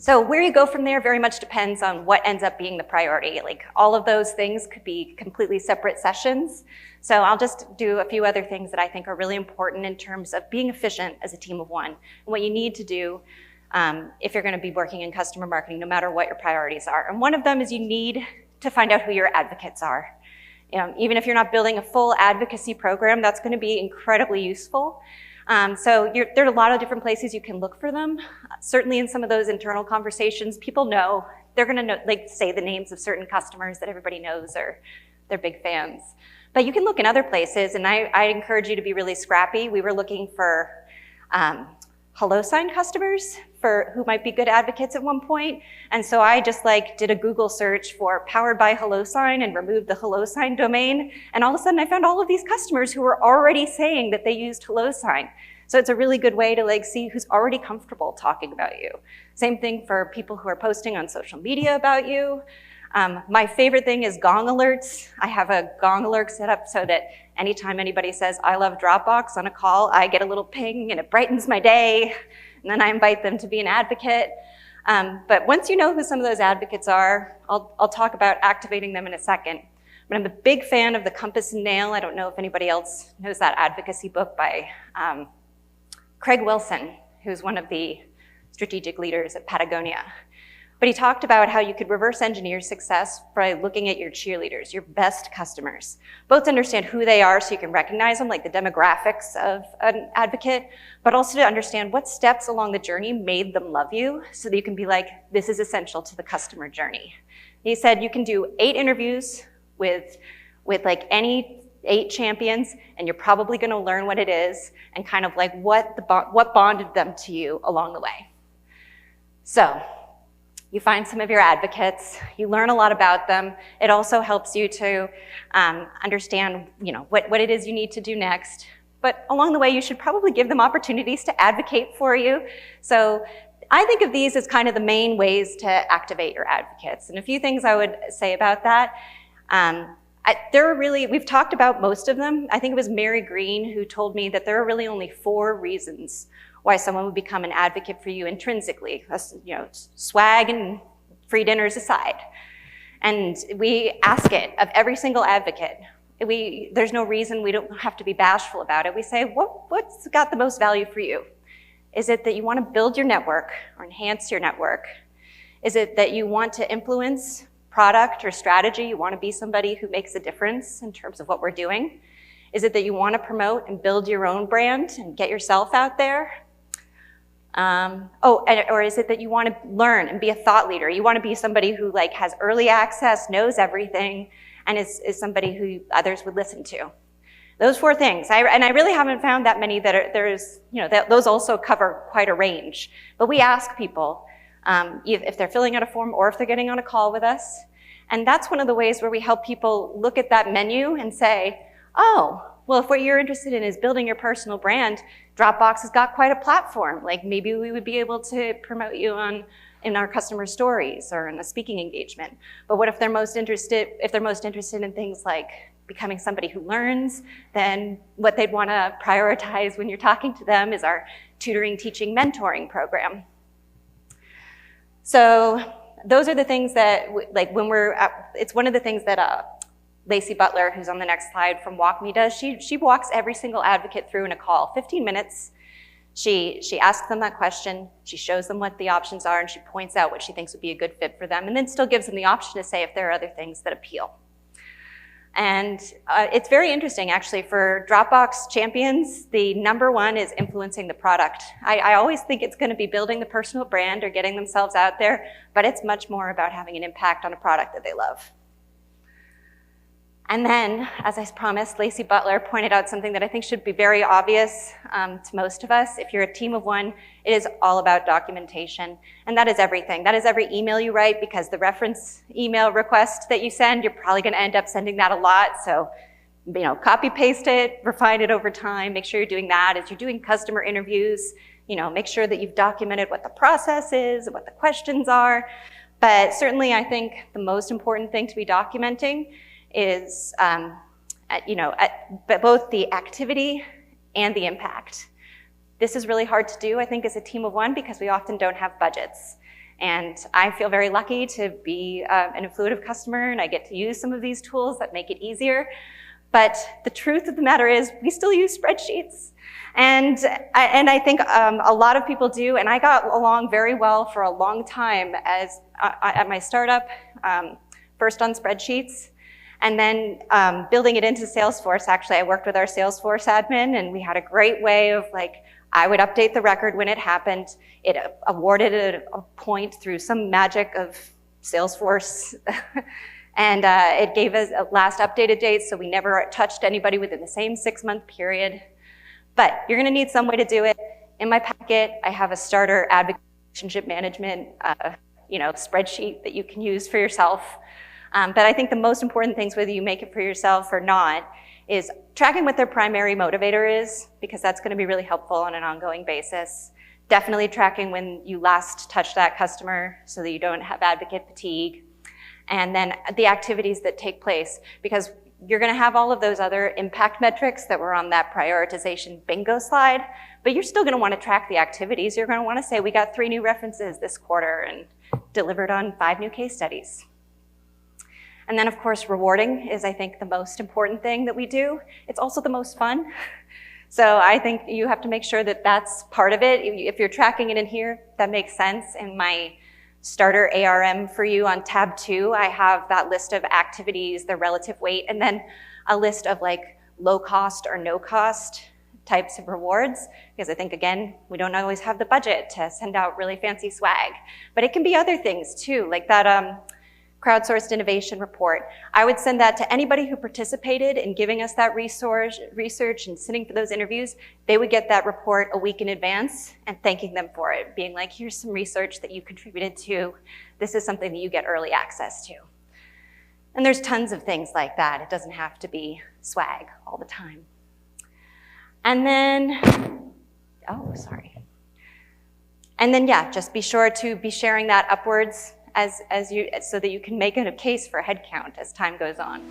So where you go from there very much depends on what ends up being the priority. Like all of those things could be completely separate sessions. So I'll just do a few other things that I think are really important in terms of being efficient as a team of one. And what you need to do if you're going to be working in customer marketing, no matter what your priorities are. And one of them is you need to find out who your advocates are. Even if you're not building a full advocacy program, that's going to be incredibly useful. So there are a lot of different places you can look for them. Certainly in some of those internal conversations, people know, they're going to know, like say the names of certain customers that everybody knows or they're big fans. But you can look in other places, and I encourage you to be really scrappy. We were looking for HelloSign customers who might be good advocates at one point. And so I just did a Google search for powered by HelloSign and removed the HelloSign domain. And all of a sudden I found all of these customers who were already saying that they used HelloSign. So it's a really good way to see who's already comfortable talking about you. Same thing for people who are posting on social media about you. My favorite thing is gong alerts. I have a gong alert set up so that anytime anybody says, I love Dropbox on a call, I get a little ping and it brightens my day. And then I invite them to be an advocate. But once you know who some of those advocates are, I'll talk about activating them in a second. But I'm a big fan of the Compass and Nail. I don't know if anybody else knows that advocacy book by Craig Wilson, who's one of the strategic leaders at Patagonia. But he talked about how you could reverse engineer success by looking at your cheerleaders, your best customers, both to understand who they are so you can recognize them, like the demographics of an advocate, but also to understand what steps along the journey made them love you so that you can be like, this is essential to the customer journey. He said you can do 8 interviews with any 8 champions, and you're probably gonna learn what it is and kind of what bonded them to you along the way. So, you find some of your advocates, you learn a lot about them. It also helps you to understand what it is you need to do next. But along the way, you should probably give them opportunities to advocate for you. So I think of these as kind of the main ways to activate your advocates. And a few things I would say about that. We've talked about most of them. I think it was Mary Green who told me that there are really only 4 reasons why someone would become an advocate for you intrinsically, swag and free dinners aside. And we ask it of every single advocate. There's no reason, we don't have to be bashful about it. We say, what's got the most value for you? Is it that you want to build your network or enhance your network? Is it that you want to influence product or strategy? You want to be somebody who makes a difference in terms of what we're doing? Is it that you want to promote and build your own brand and get yourself out there? Or is it that you want to learn and be a thought leader? You want to be somebody who has early access, knows everything, and is somebody who others would listen to. Those 4 things. And I really haven't found that many that those also cover quite a range. But we ask people if they're filling out a form or if they're getting on a call with us. And that's one of the ways where we help people look at that menu and say, oh, well, if what you're interested in is building your personal brand, Dropbox has got quite a platform. Maybe we would be able to promote you in our customer stories or in a speaking engagement. But what if they're most interested in things like becoming somebody who learns, then what they'd want to prioritize when you're talking to them is our tutoring, teaching, mentoring program. So those are the things that, it's one of the things that Lacey Butler, who's on the next slide from WalkMe does. She walks every single advocate through in a call, 15 minutes. She asks them that question, she shows them what the options are, and she points out what she thinks would be a good fit for them, and then still gives them the option to say if there are other things that appeal. And it's very interesting, actually, for Dropbox champions, the number 1 is influencing the product. I always think it's going to be building the personal brand or getting themselves out there, but it's much more about having an impact on a product that they love. And then, as I promised, Lacey Butler pointed out something that I think should be very obvious to most of us. If you're a team of one, it is all about documentation. And that is everything. That is every email you write, because the reference email request that you send, you're probably going to end up sending that a lot. So, copy paste it, refine it over time. Make sure you're doing that. As you're doing customer interviews, make sure that you've documented what the process is, what the questions are. But certainly, I think the most important thing to be documenting is both the activity and the impact. This is really hard to do, I think, as a team of one, because we often don't have budgets. And I feel very lucky to be an Influitive customer, and I get to use some of these tools that make it easier. But the truth of the matter is we still use spreadsheets. And I think a lot of people do, and I got along very well for a long time at my startup, first on spreadsheets, and then building it into Salesforce. Actually, I worked with our Salesforce admin, and we had a great way of I would update the record when it happened. It awarded a point through some magic of Salesforce. And it gave us a last updated date, so we never touched anybody within the same 6-month period. But you're gonna need some way to do it. In my packet, I have a starter advocacy relationship management spreadsheet that you can use for yourself. But I think the most important things, whether you make it for yourself or not, is tracking what their primary motivator is, because that's gonna be really helpful on an ongoing basis. Definitely tracking when you last touched that customer so that you don't have advocate fatigue. And then the activities that take place, because you're gonna have all of those other impact metrics that were on that prioritization bingo slide, but you're still gonna wanna track the activities. You're gonna wanna say, we got 3 new references this quarter and delivered on 5 new case studies. And then of course, rewarding is, I think, the most important thing that we do. It's also the most fun. So I think you have to make sure that that's part of it. If you're tracking it in here, that makes sense. In my starter ARM for you on tab 2, I have that list of activities, their relative weight, and then a list of low cost or no cost types of rewards. Because I think, again, we don't always have the budget to send out really fancy swag. But it can be other things too, like that crowdsourced innovation report. I would send that to anybody who participated in giving us that research and sitting for those interviews. They would get that report a week in advance and thanking them for it, being like, here's some research that you contributed to. This is something that you get early access to. And there's tons of things like that. It doesn't have to be swag all the time. And then, yeah, just be sure to be sharing that upwards so that you can make it a case for headcount as time goes on.